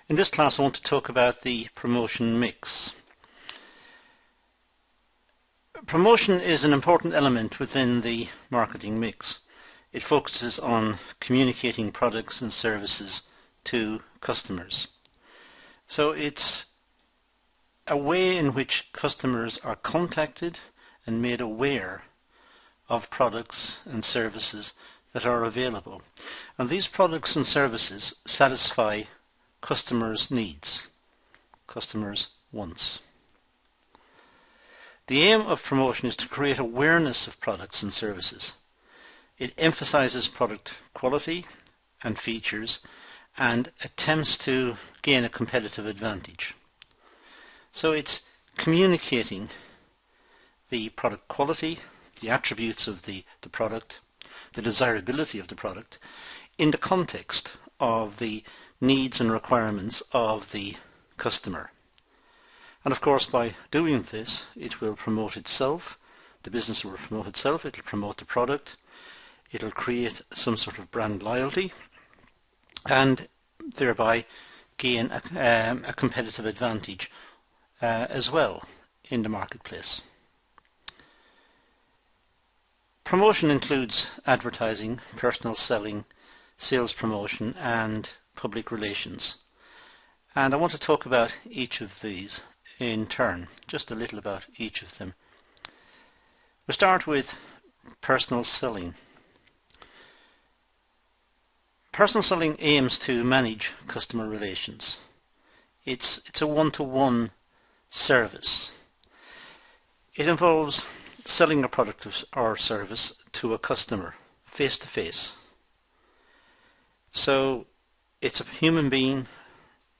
In this class I want to talk about the promotion mix. Promotion is an important element within the marketing mix. It focuses on communicating products and services to customers. So it's a way in which customers are contacted and made aware of products and services that are available. And these products and services satisfy customers' needs, customers' wants. The aim of promotion is to create awareness of products and services. It emphasizes product quality and features and attempts to gain a competitive advantage. So it's communicating the product quality, the attributes of the product, the desirability of the product in the context of the needs and requirements of the customer. And of course, by doing this, it will promote itself, the business will promote itself, it will promote the product, it will create some sort of brand loyalty and thereby gain a competitive advantage as well in the marketplace. Promotion includes advertising, personal selling, sales promotion and public relations. And I want to talk about each of these in turn, just a little about each of them. We'll start with personal selling. Personal selling aims to manage customer relations. It's a one-to-one service. It involves selling a product or service to a customer face-to-face. So it's a human being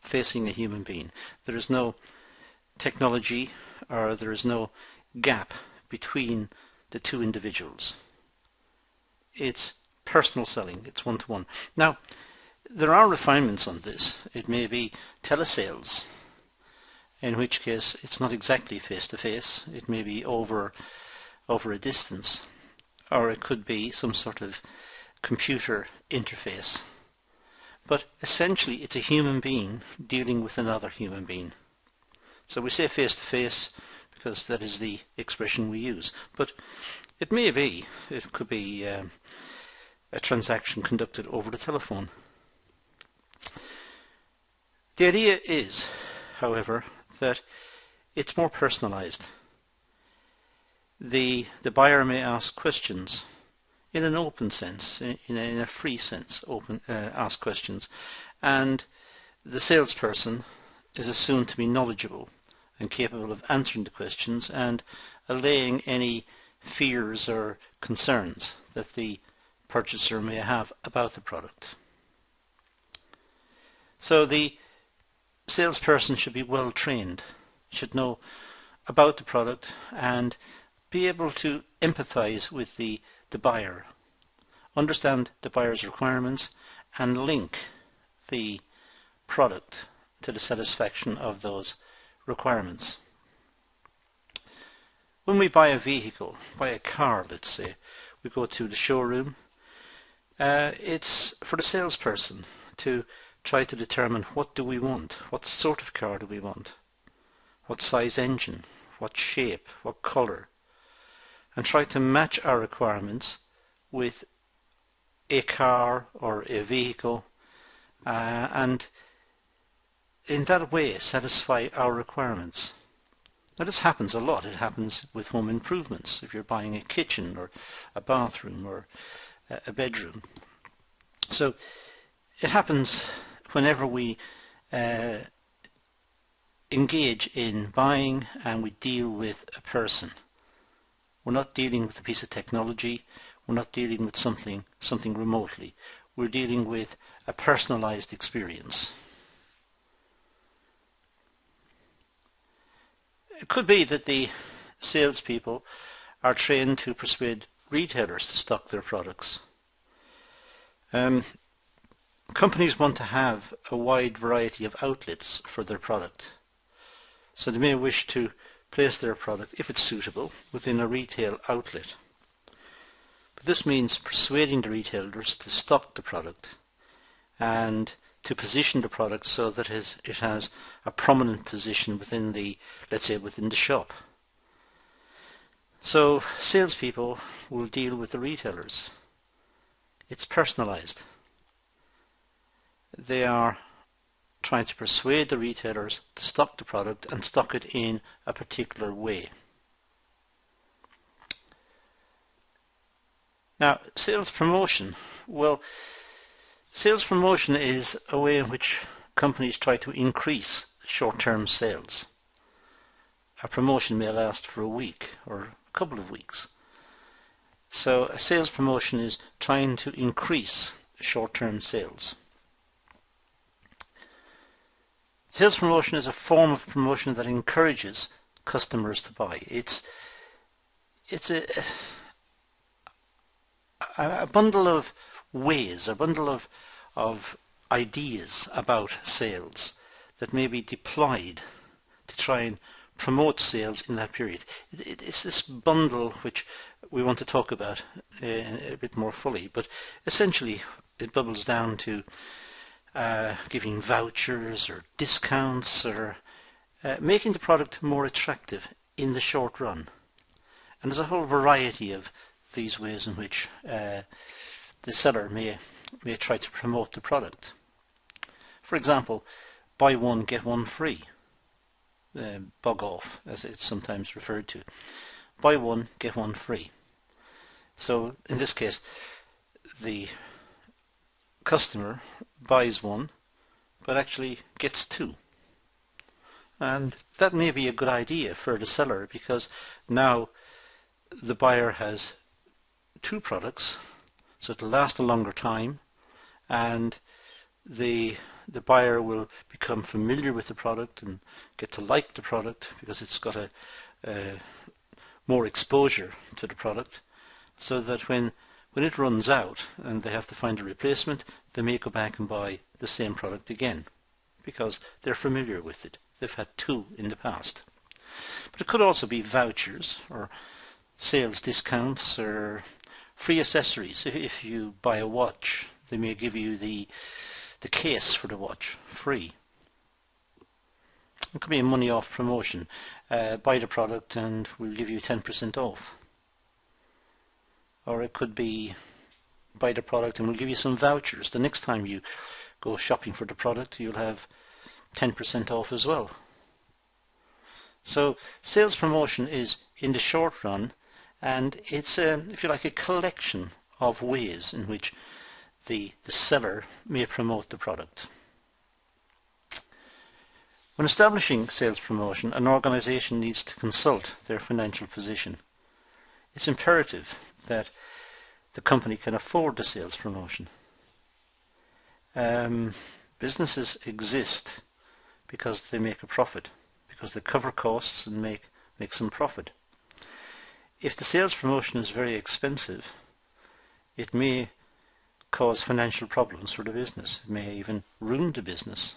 facing a human being. There is no technology or there is no gap between the two individuals. It's personal selling, it's one-to-one. Now, there are refinements on this. It may be telesales, in which case it's not exactly face-to-face. It may be over a distance, or it could be some sort of computer interface. But essentially it's a human being dealing with another human being. So we say face-to-face because that is the expression we use. But it could be a transaction conducted over the telephone. The idea is, however, that it's more personalized. The buyer may ask questions in an open sense, in a free sense, ask questions, and the salesperson is assumed to be knowledgeable and capable of answering the questions and allaying any fears or concerns that the purchaser may have about the product. So the salesperson should be well trained, should know about the product and be able to empathize with the buyer, understand the buyer's requirements and link the product to the satisfaction of those requirements. When we buy a vehicle, buy a car, let's say, we go to the showroom, it's for the salesperson to try to determine what do we want, what sort of car do we want, what size engine, what shape, what colour, and try to match our requirements with a car or a vehicle and in that way satisfy our requirements. Now this happens a lot. It happens with home improvements. If you're buying a kitchen or a bathroom or a bedroom. So it happens whenever we engage in buying and we deal with a person. We're not dealing with a piece of technology. We're not dealing with something remotely. We're dealing with a personalized experience. It could be that the salespeople are trained to persuade retailers to stock their products. Companies want to have a wide variety of outlets for their product. So they may wish to place their product, if it's suitable, within a retail outlet. But this means persuading the retailers to stock the product and to position the product so that it has a prominent position within the, let's say, within the shop. So salespeople will deal with the retailers. It's personalized. They are trying to persuade the retailers to stock the product and stock it in a particular way. Now, sales promotion. Well, sales promotion is a way in which companies try to increase short-term sales. A promotion may last for a week or a couple of weeks. So a sales promotion is trying to increase short-term sales. Sales promotion is a form of promotion that encourages customers to buy. It's a bundle of ways, a bundle of ideas about sales that may be deployed to try and promote sales in that period. It's this bundle which we want to talk about a bit more fully, but essentially it bubbles down to giving vouchers or discounts or making the product more attractive in the short run. And there's a whole variety of these ways in which the seller may try to promote the product. For example, buy one get one free, bug off as it's sometimes referred to. Buy one get one free. So in this case the customer buys one but actually gets two, and that may be a good idea for the seller because now the buyer has two products, so it'll last a longer time, and the buyer will become familiar with the product and get to like the product because it's got a more exposure to the product, so that when it runs out and they have to find a replacement, they may go back and buy the same product again because they're familiar with it. They've had two in the past. But it could also be vouchers or sales discounts or free accessories. If you buy a watch, they may give you the case for the watch free. It could be a money off promotion. Buy the product and we'll give you 10% off. Or it could be buy the product and we'll give you some vouchers. The next time you go shopping for the product, you'll have 10% off as well. So sales promotion is in the short run, and it's if you like, a collection of ways in which the seller may promote the product. When establishing sales promotion, an organization needs to consult their financial position. It's imperative that the company can afford the sales promotion. Businesses exist because they make a profit, because they cover costs and make some profit. If the sales promotion is very expensive, it may cause financial problems for the business. It may even ruin the business.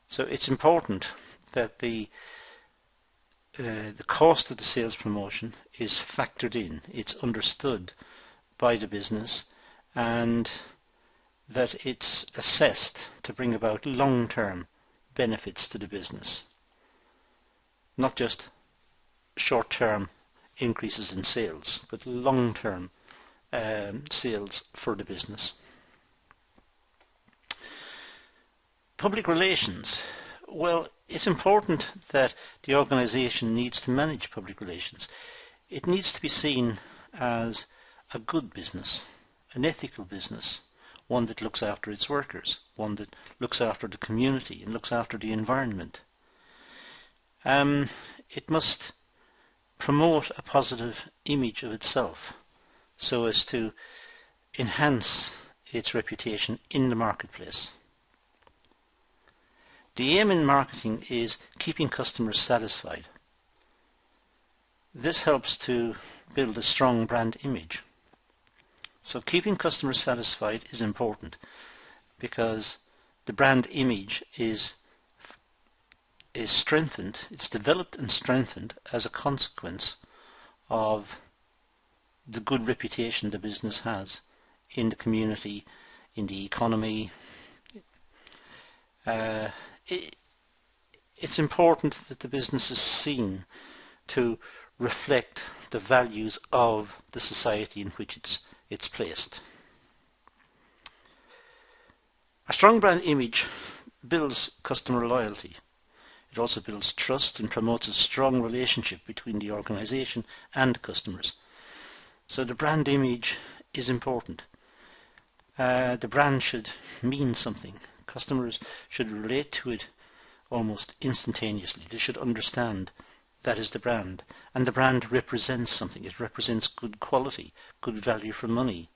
So it's important that the cost of the sales promotion is factored in, it's understood by the business, and that it's assessed to bring about long-term benefits to the business, not just short-term increases in sales, but long-term sales for the business. Public relations. Well, it's important that the organization needs to manage public relations. It needs to be seen as a good business, an ethical business, one that looks after its workers, one that looks after the community and looks after the environment. It must promote a positive image of itself so as to enhance its reputation in the marketplace. The aim in marketing is keeping customers satisfied. This helps to build a strong brand image. So keeping customers satisfied is important because the brand image is strengthened, it's developed and strengthened as a consequence of the good reputation the business has in the community, in the economy, Uh, it, it's important that the business is seen to reflect the values of the society in which it's placed. A strong brand image builds customer loyalty. It also builds trust and promotes a strong relationship between the organisation and customers. So the brand image is important. The brand should mean something. Customers should relate to it almost instantaneously. They should understand that is the brand. And the brand represents something. It represents good quality, good value for money.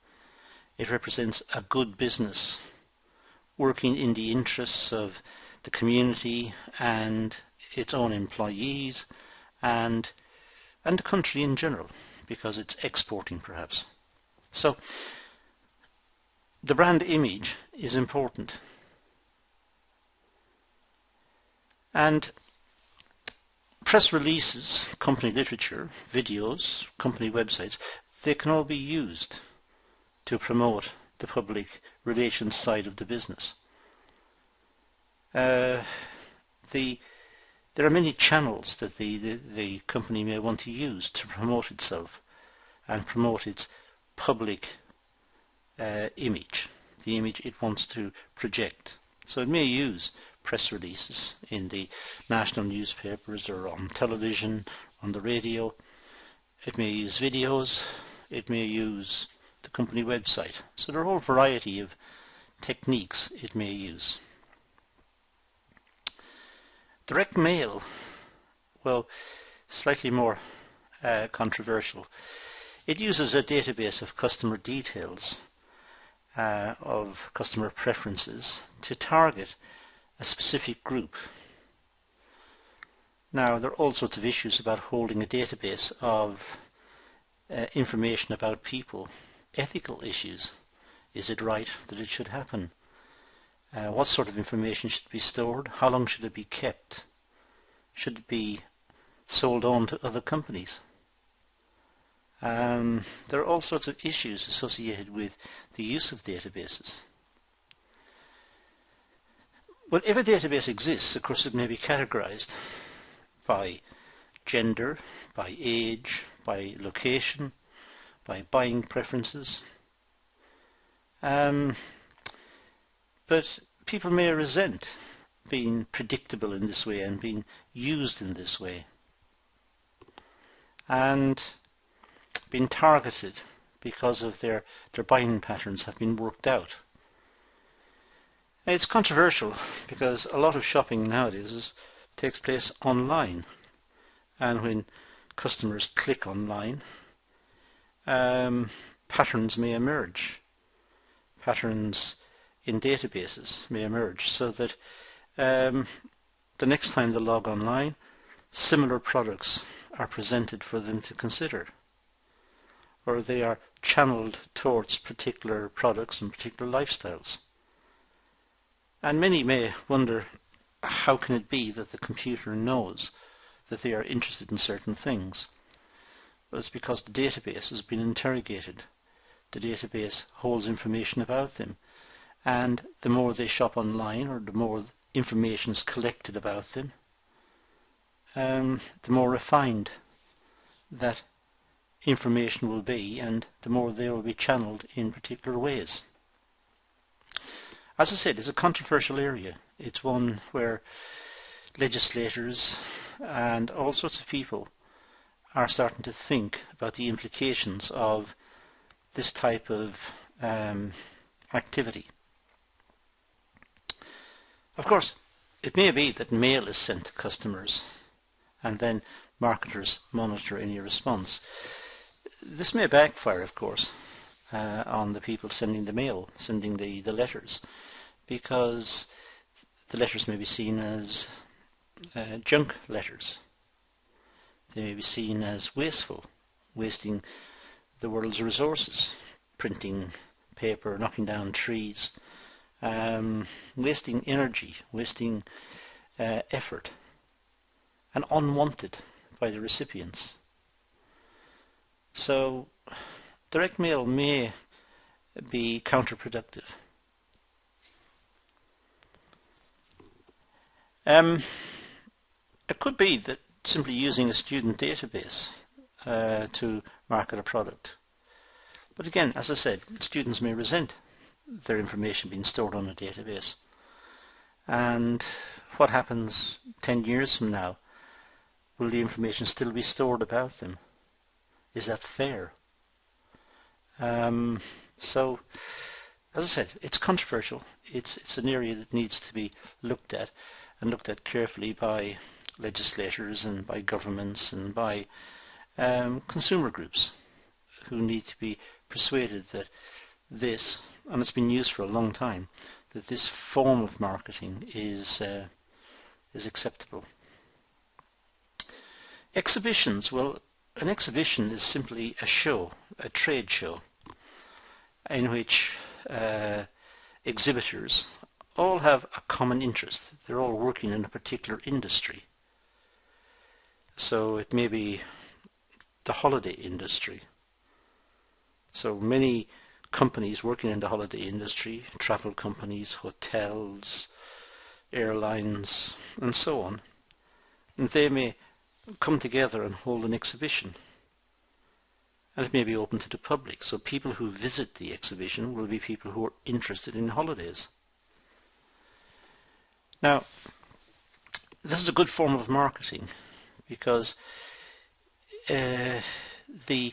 It represents a good business working in the interests of the community and its own employees and the country in general, because it's exporting perhaps. So the brand image is important. And press releases, company literature, videos, company websites, they can all be used to promote the public relations side of the business. There are many channels that the company may want to use to promote itself and promote its public image, the image it wants to project. So it may use press releases in the national newspapers or on television, on the radio. It may use videos. It may use the company website. So there are a whole variety of techniques it may use. Direct mail, well, slightly more controversial. It uses a database of customer details, of customer preferences to target a specific group. Now, there are all sorts of issues about holding a database of information about people. Ethical issues. Is it right that it should happen? What sort of information should be stored? How long should it be kept? Should it be sold on to other companies? There are all sorts of issues associated with the use of databases. But if a database exists, of course it may be categorized by gender, by age, by location, by buying preferences. But people may resent being predictable in this way and being used in this way, and being targeted because of their buying patterns have been worked out. It's controversial because a lot of shopping nowadays takes place online, and when customers click online, patterns may emerge. Patterns in databases may emerge, so that the next time they log online, similar products are presented for them to consider, or they are channeled towards particular products and particular lifestyles. And many may wonder, how can it be that the computer knows that they are interested in certain things? Well, it's because the database has been interrogated. The database holds information about them, and the more they shop online, or the more information is collected about them, the more refined that information will be, and the more they will be channeled in particular ways. As I said, it's a controversial area. It's one where legislators and all sorts of people are starting to think about the implications of this type of activity. Of course, it may be that mail is sent to customers and then marketers monitor any response. This may backfire, of course, on the people sending the mail, sending the letters, because the letters may be seen as junk letters. They may be seen as wasteful, wasting the world's resources, printing paper, knocking down trees, wasting energy, wasting effort, and unwanted by the recipients. So direct mail may be counterproductive. Um, it could be that simply using a student database to market a product. But again, as I said, students may resent their information being stored on a database. And what happens 10 years from now? Will the information still be stored about them? Is that fair? So, as I said, it's controversial. It's an area that needs to be looked at, and looked at carefully by legislators and by governments and by consumer groups who need to be persuaded that this, and it's been used for a long time, that this form of marketing is acceptable. Exhibitions. Well, an exhibition is simply a show, a trade show, in which exhibitors all have a common interest. They're all working in a particular industry. So it may be the holiday industry. So many companies working in the holiday industry, travel companies, hotels, airlines, and so on, and they may come together and hold an exhibition. And it may be open to the public, so people who visit the exhibition will be people who are interested in holidays. Now, this is a good form of marketing because the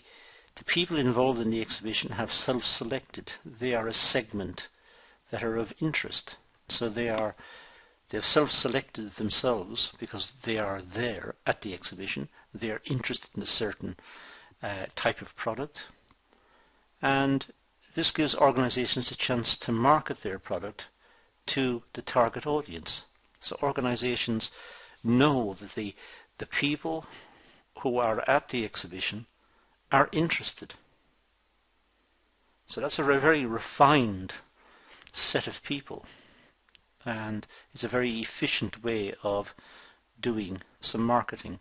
people involved in the exhibition have self-selected. They are a segment that are of interest. So they've self-selected themselves because they are there at the exhibition. They are interested in a certain type of product, and this gives organizations a chance to market their product to the target audience. So organizations know that the people who are at the exhibition are interested. So that's a very refined set of people, and it's a very efficient way of doing some marketing.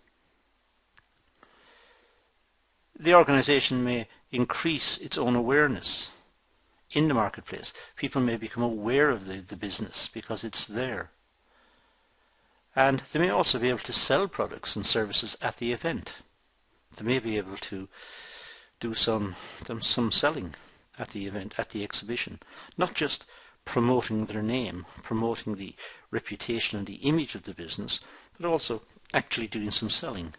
The organization may increase its own awareness in the marketplace. People may become aware of the business because it's there. And they may also be able to sell products and services at the event. They may be able to do some selling at the event, at the exhibition. Not just promoting their name, promoting the reputation and the image of the business, but also actually doing some selling.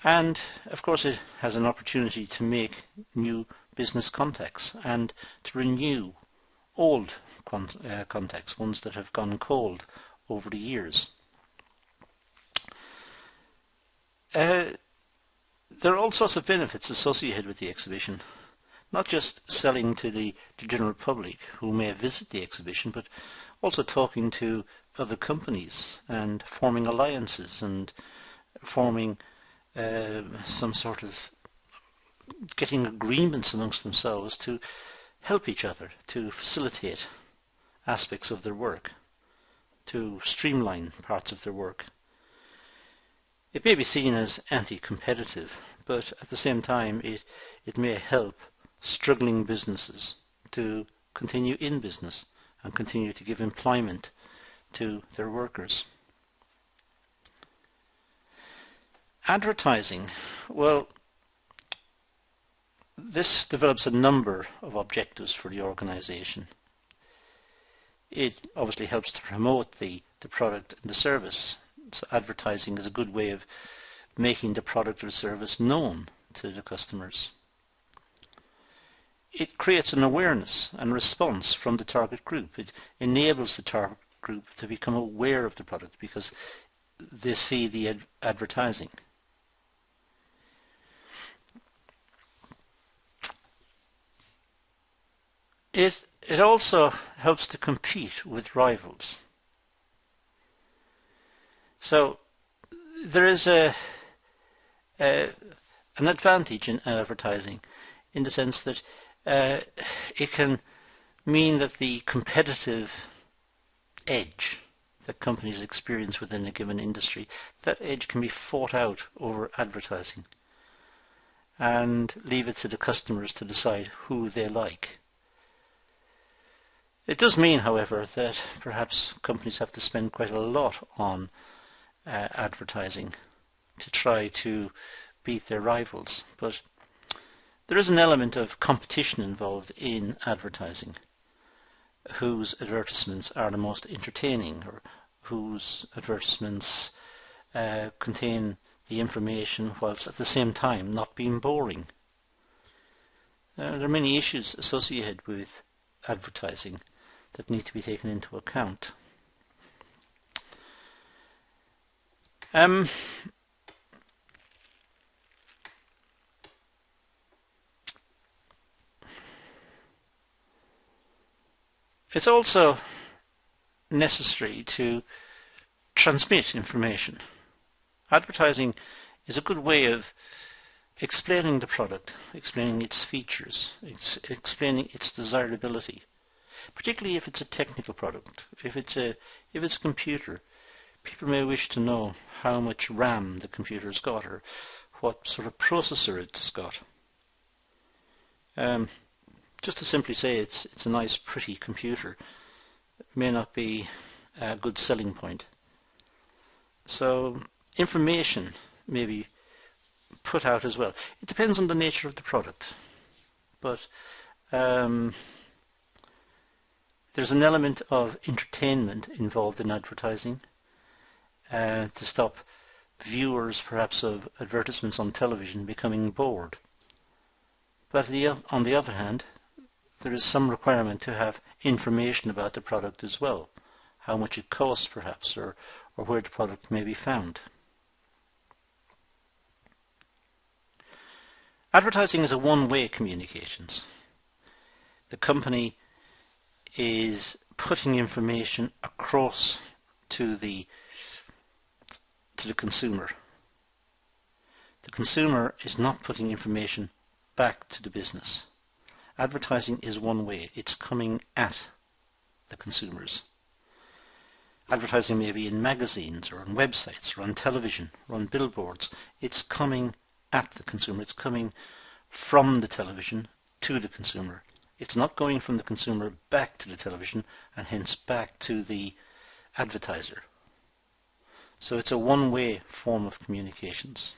And of course it has an opportunity to make new business contacts and to renew old contacts, ones that have gone cold over the years. There are all sorts of benefits associated with the exhibition, not just selling to the general public who may visit the exhibition, but also talking to other companies and forming alliances and forming some sort of getting agreements amongst themselves to help each other, to facilitate aspects of their work, to streamline parts of their work. It may be seen as anti-competitive, but at the same time it may help struggling businesses to continue in business and continue to give employment to their workers. Advertising. Well, this develops a number of objectives for the organization. It obviously helps to promote the product and the service. So advertising is a good way of making the product or service known to the customers. It creates an awareness and response from the target group. It enables the target group to become aware of the product because they see the advertising. It also helps to compete with rivals. So there is an advantage in advertising in the sense that it can mean that the competitive edge that companies experience within a given industry, that edge can be fought out over advertising and leave it to the customers to decide who they like. It does mean, however, that perhaps companies have to spend quite a lot on advertising to try to beat their rivals. But there is an element of competition involved in advertising. Whose advertisements are the most entertaining, or whose advertisements contain the information whilst at the same time not being boring. There are many issues associated with advertising that need to be taken into account. It's also necessary to transmit information. Advertising is a good way of explaining the product, explaining its features, explaining its desirability, particularly if it's a technical product. If it's a computer, people may wish to know how much RAM the computer's got, or what sort of processor it's got. Just to simply say it's a nice, pretty computer may not be a good selling point. So information may be put out as well. It depends on the nature of the product, but there's an element of entertainment involved in advertising to stop viewers perhaps of advertisements on television becoming bored. But on the other hand, there is some requirement to have information about the product as well, how much it costs perhaps, or where the product may be found. Advertising is a one-way communications. The company is putting information across to the consumer. The consumer is not putting information back to the business. Advertising is one way. It's coming at the consumers. Advertising may be in magazines or on websites or on television or on billboards. It's coming at the consumer. It's coming from the television to the consumer. It's not going from the consumer back to the television and hence back to the advertiser. So it's a one-way form of communications.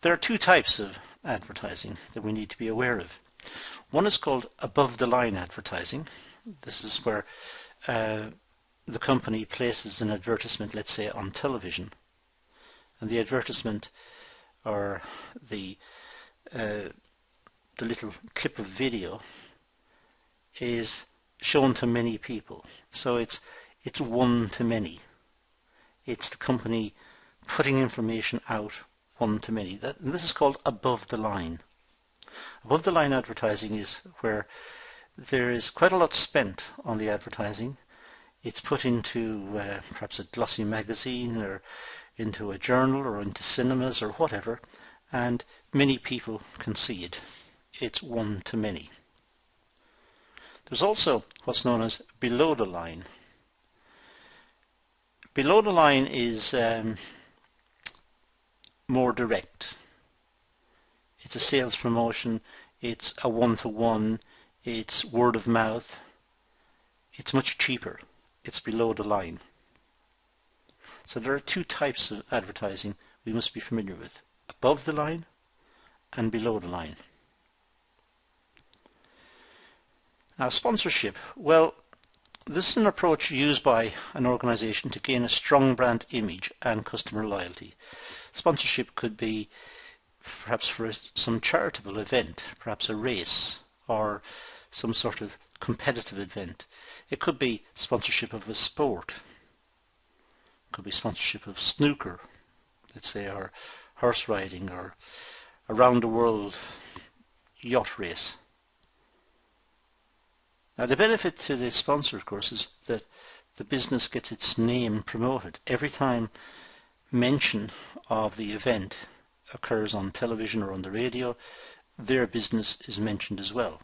There are two types of advertising that we need to be aware of. One is called above-the-line advertising. This is where the company places an advertisement, let's say, on television, and the advertisement or the little clip of video is shown to many people. So it's one to many. It's the company putting information out one to many. This is called above the line. Above the line advertising is where there is quite a lot spent on the advertising. It's put into perhaps a glossy magazine or into a journal or into cinemas or whatever, and many people can see it. It's one to many. There's also what's known as below the line. Below the line is more direct. It's a sales promotion, it's a one-to-one, it's word of mouth, it's much cheaper. It's below the line. So there are two types of advertising we must be familiar with: above the line and below the line. Now, sponsorship. Well, this is an approach used by an organization to gain a strong brand image and customer loyalty. Sponsorship could be perhaps for some charitable event, perhaps a race or some sort of competitive event. It could be sponsorship of a sport. It could be sponsorship of snooker, let's say, or horse riding, or a round the world yacht race. Now, the benefit to the sponsor, of course, is that the business gets its name promoted. Every time mention of the event occurs on television or on the radio, their business is mentioned as well.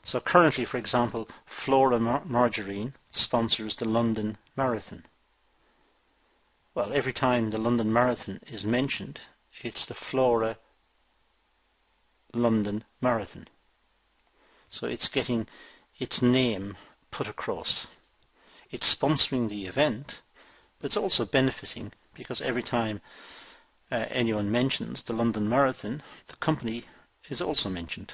So currently, for example, Flora Margarine sponsors the London Marathon. Well, every time the London Marathon is mentioned, it's the Flora London Marathon. So it's getting its name put across. It's sponsoring the event, but it's also benefiting because every time anyone mentions the London Marathon, the company is also mentioned.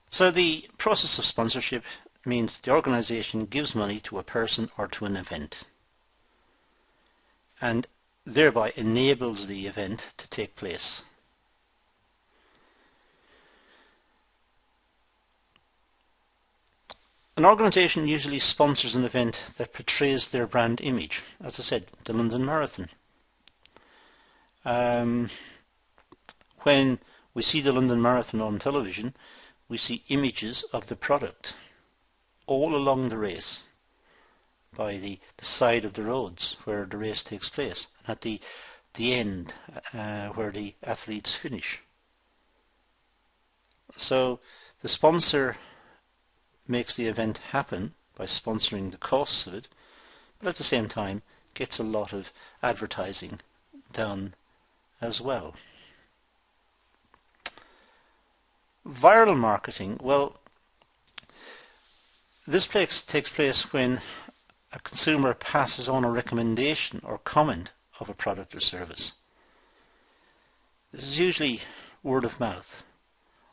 So the process of sponsorship means the organisation gives money to a person or to an event, and thereby enables the event to take place. An organisation usually sponsors an event that portrays their brand image. As I said, the London Marathon. When we see the London Marathon on television, we see images of the product all along the race, by the side of the roads where the race takes place, and at the end where the athletes finish. So the sponsor makes the event happen by sponsoring the costs of it, but at the same time gets a lot of advertising done as well. Viral marketing, well, this takes place when a consumer passes on a recommendation or comment of a product or service. This is usually word of mouth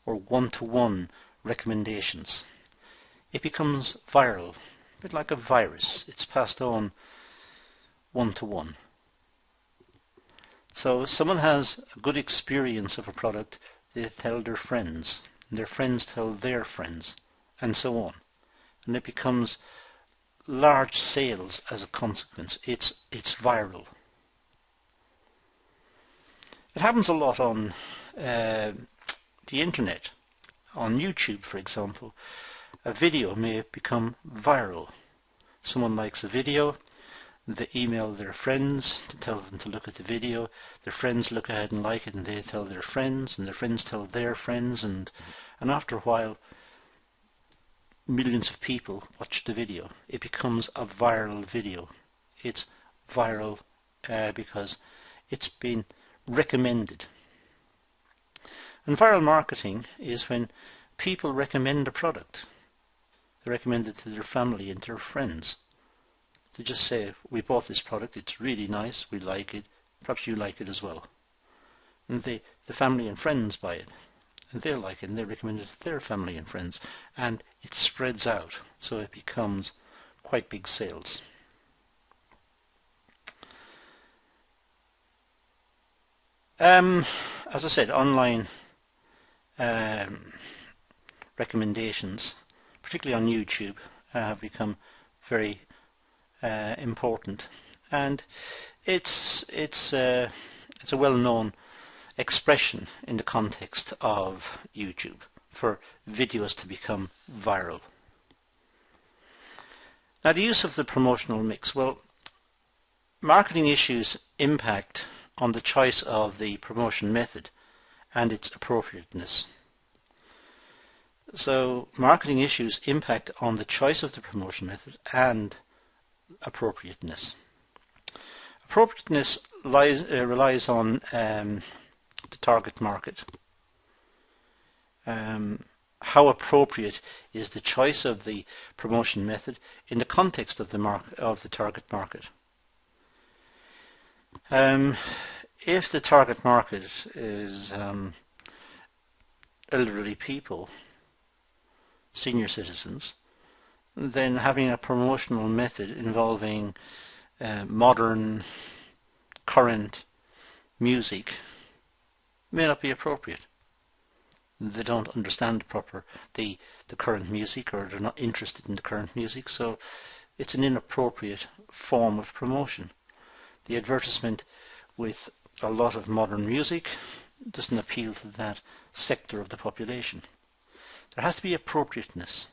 or one-to-one recommendations. It becomes viral, a bit like a virus. It's passed on one-to-one. So if someone has a good experience of a product, they tell their friends, and their friends tell their friends, and so on. And it becomes large sales as a consequence. It's viral. It happens a lot on the internet. On YouTube, for example, a video may become viral. Someone likes a video, they email their friends to tell them to look at the video, their friends look ahead and like it, and they tell their friends, and their friends tell their friends, and after a while millions of people watch the video. It becomes a viral video. It's viral because it's been recommended. And viral marketing is when people recommend a product. They recommend it to their family and their friends. They just say, we bought this product, it's really nice, we like it, perhaps you like it as well. And the family and friends buy it, and they like it, and they recommend it to their family and friends, and it spreads out, so it becomes quite big sales. As I said, online recommendations, particularly on YouTube, have become very important, and it's a well-known expression in the context of YouTube for videos to become viral. Now, the use of the promotional mix. Well, marketing issues impact on the choice of the promotion method and its appropriateness. So marketing issues impact on the choice of the promotion method and appropriateness. Appropriateness relies on the target market. How appropriate is the choice of the promotion method in the context of the target market? If the target market is elderly people, senior citizens, then having a promotional method involving modern, current music may not be appropriate. They don't understand the current music, or they're not interested in the current music, so it's an inappropriate form of promotion. The advertisement with a lot of modern music doesn't appeal to that sector of the population. There has to be appropriateness.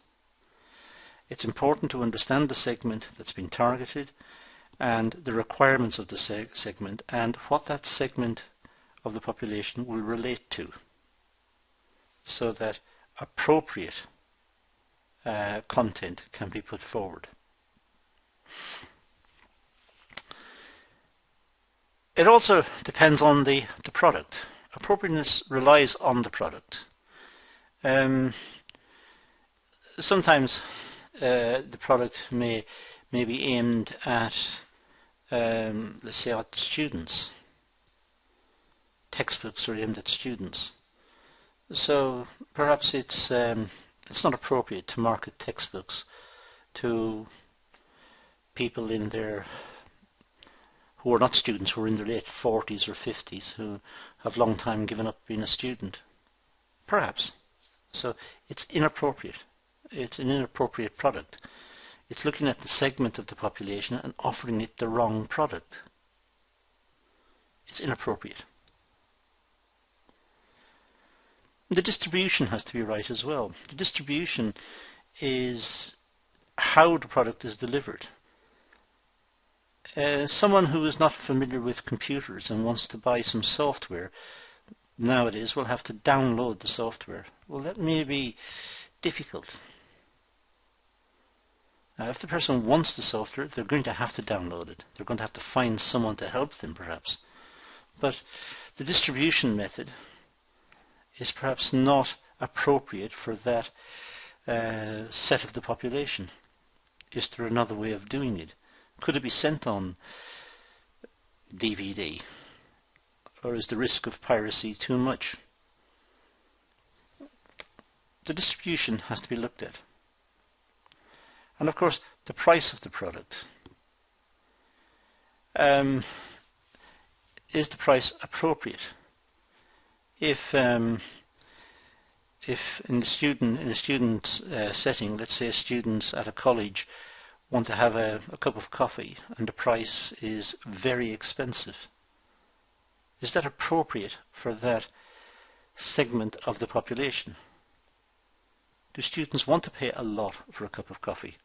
It's important to understand the segment that's been targeted and the requirements of the segment and what that segment of the population will relate to, so that appropriate content can be put forward. It also depends on the product appropriateness relies on the product. Sometimes the product may be aimed at, let's say, at students. Textbooks are aimed at students. So perhaps it's not appropriate to market textbooks to people who are not students, who are in their late 40s or 50s, who have long time given up being a student. Perhaps. So it's inappropriate. It's an inappropriate product. It's looking at the segment of the population and offering it the wrong product. It's inappropriate. The distribution has to be right as well. The distribution is how the product is delivered. Someone who is not familiar with computers and wants to buy some software nowadays will have to download the software. Well, that may be difficult. If the person wants the software, they're going to have to download it. They're going to have to find someone to help them, perhaps. But the distribution method is perhaps not appropriate for that set of the population. Is there another way of doing it? Could it be sent on DVD? Or is the risk of piracy too much? The distribution has to be looked at. And of course, the price of the product. Is the price appropriate? If in a student setting, let's say students at a college want to have a cup of coffee and the price is very expensive, is that appropriate for that segment of the population? Do students want to pay a lot for a cup of coffee?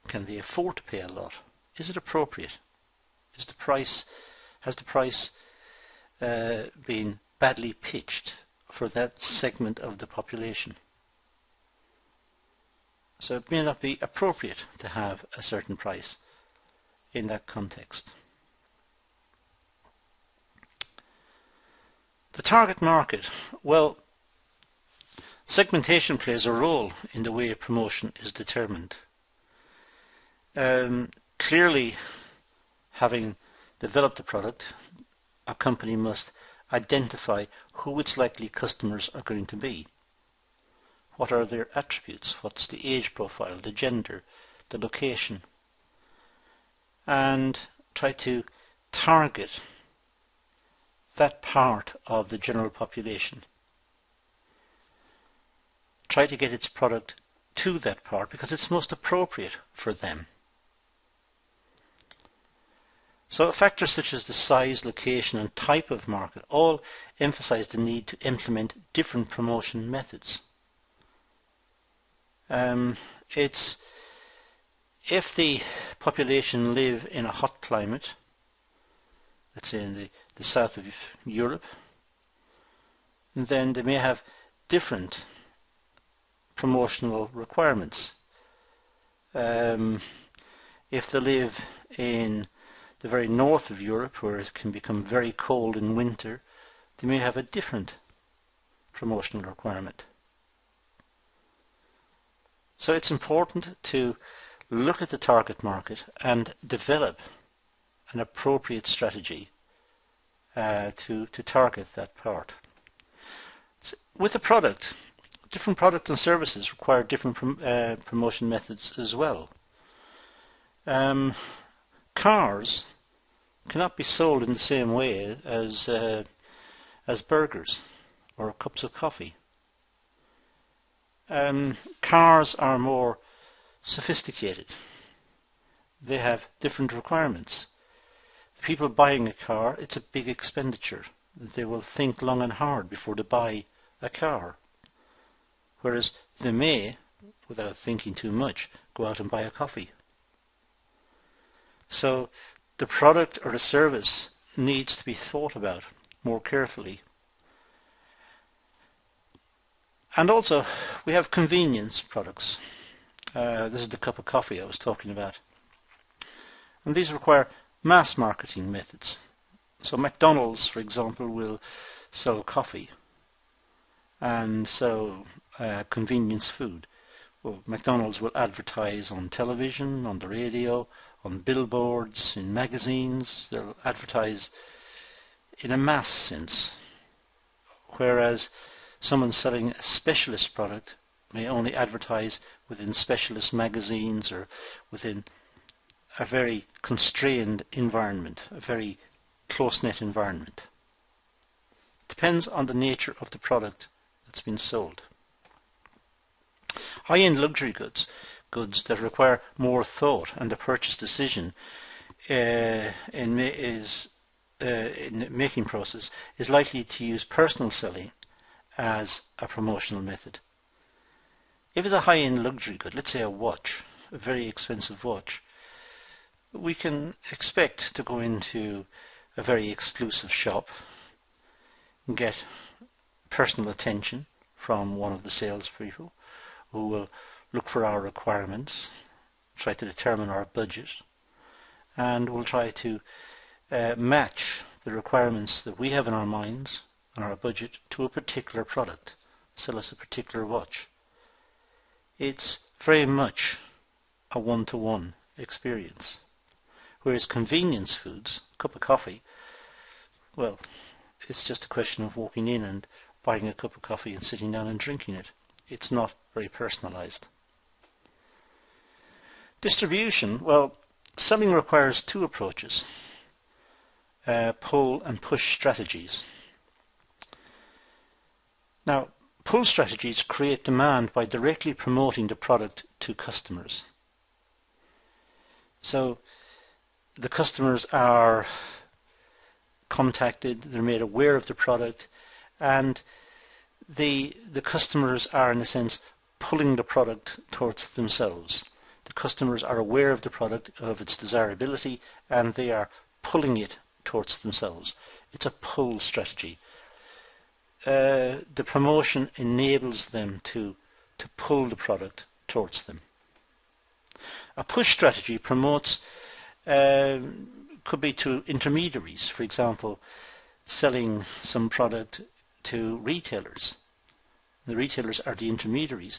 Can they afford to pay a lot? Is it appropriate? Has the price been badly pitched for that segment of the population? So it may not be appropriate to have a certain price in that context. The target market. Well, segmentation plays a role in the way a promotion is determined. Clearly, having developed a product, a company must identify who its likely customers are going to be. What are their attributes? What's the age profile, the gender, the location? And try to target that part of the general population. Try to get its product to that part because it's most appropriate for them. So factors such as the size, location and type of market all emphasize the need to implement different promotion methods. If the population live in a hot climate, let's say in the south of Europe, then they may have different promotional requirements. If they live in the very north of Europe, where it can become very cold in winter, they may have a different promotional requirement. So it's important to look at the target market and develop an appropriate strategy to target that part. So with the product, different products and services require different promotion methods as well. Cars cannot be sold in the same way as burgers or cups of coffee. Cars are more sophisticated. They have different requirements. People buying a car, it's a big expenditure. They will think long and hard before they buy a car. Whereas they may, without thinking too much, go out and buy a coffee. So the product or the service needs to be thought about more carefully. And also, we have convenience products. This is the cup of coffee I was talking about. And these require mass marketing methods. So McDonald's, for example, will sell coffee and sell convenience food. Well, McDonald's will advertise on television, on the radio, on billboards, in magazines. They'll advertise in a mass sense, whereas someone selling a specialist product may only advertise within specialist magazines or within a very constrained environment, a very close-knit environment. Depends on the nature of the product that's been sold. High-end luxury goods that require more thought and a purchase decision in the making process is likely to use personal selling as a promotional method. If it's a high-end luxury good, let's say a watch, a very expensive watch, we can expect to go into a very exclusive shop and get personal attention from one of the salespeople who will look for our requirements, try to determine our budget, and will try to match the requirements that we have in our minds and our budget to a particular product, sell us a particular watch. It's very much a one-to-one experience. Whereas convenience foods, a cup of coffee, well, it's just a question of walking in and buying a cup of coffee and sitting down and drinking it. It's not very personalized. Distribution, well, selling requires two approaches, pull and push strategies. Now, pull strategies create demand by directly promoting the product to customers. So the customers are contacted, they're made aware of the product, and the customers are, in a sense, pulling the product towards themselves. The customers are aware of the product, of its desirability, and they are pulling it towards themselves. It's a pull strategy. The promotion enables them to pull the product towards them. A push strategy promotes, could be to intermediaries, for example, selling some product to retailers. The retailers are the intermediaries.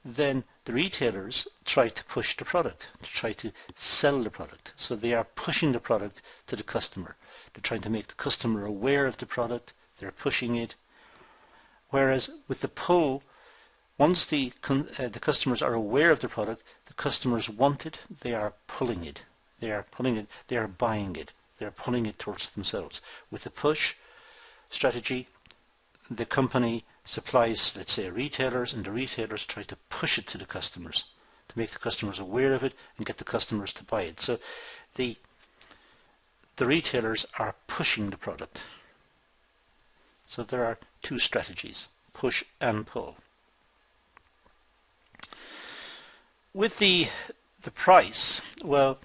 Then the retailers try to push the product, to try to sell the product. So they are pushing the product to the customer. They're trying to make the customer aware of the product. They're pushing it. Whereas with the pull, once the customers are aware of the product, the customers want it, they are pulling it. They are pulling it, they are buying it. They are pulling it towards themselves. With the push strategy, the company supplies, let's say, retailers, and the retailers try to push it to the customers, to make the customers aware of it and get the customers to buy it. So the retailers are pushing the product. So there are two strategies, push and pull. With the price, well,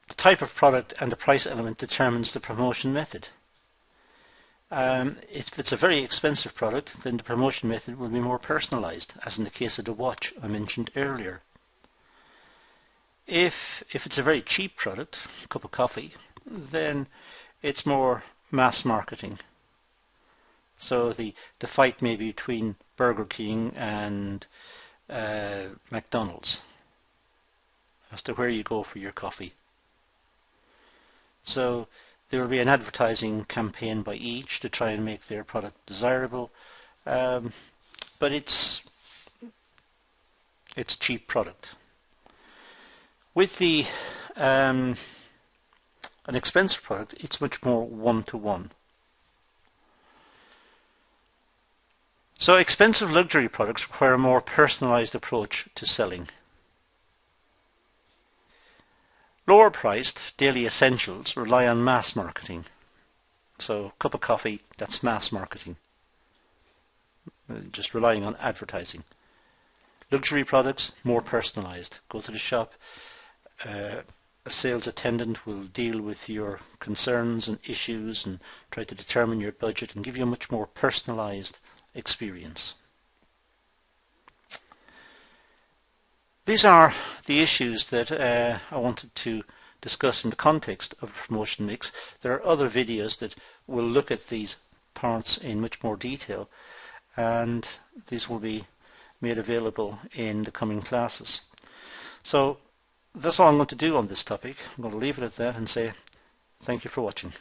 the type of product and the price element determines the promotion method. If it's a very expensive product, then the promotion method will be more personalized, as in the case of the watch I mentioned earlier. If it's a very cheap product, a cup of coffee, then it's more mass marketing. So the fight may be between Burger King and McDonald's as to where you go for your coffee. So there will be an advertising campaign by each to try and make their product desirable, but it's a cheap product. With the an expensive product, it's much more one-to-one. So expensive luxury products require a more personalized approach to selling. Lower priced daily essentials rely on mass marketing. So a cup of coffee, that's mass marketing, just relying on advertising. Luxury products, more personalized. Go to the shop, a sales attendant will deal with your concerns and issues and try to determine your budget and give you a much more personalized experience. These are the issues that I wanted to discussed in the context of a promotion mix. There are other videos that will look at these parts in much more detail, and these will be made available in the coming classes. So that's all I'm going to do on this topic. I'm going to leave it at that and say thank you for watching.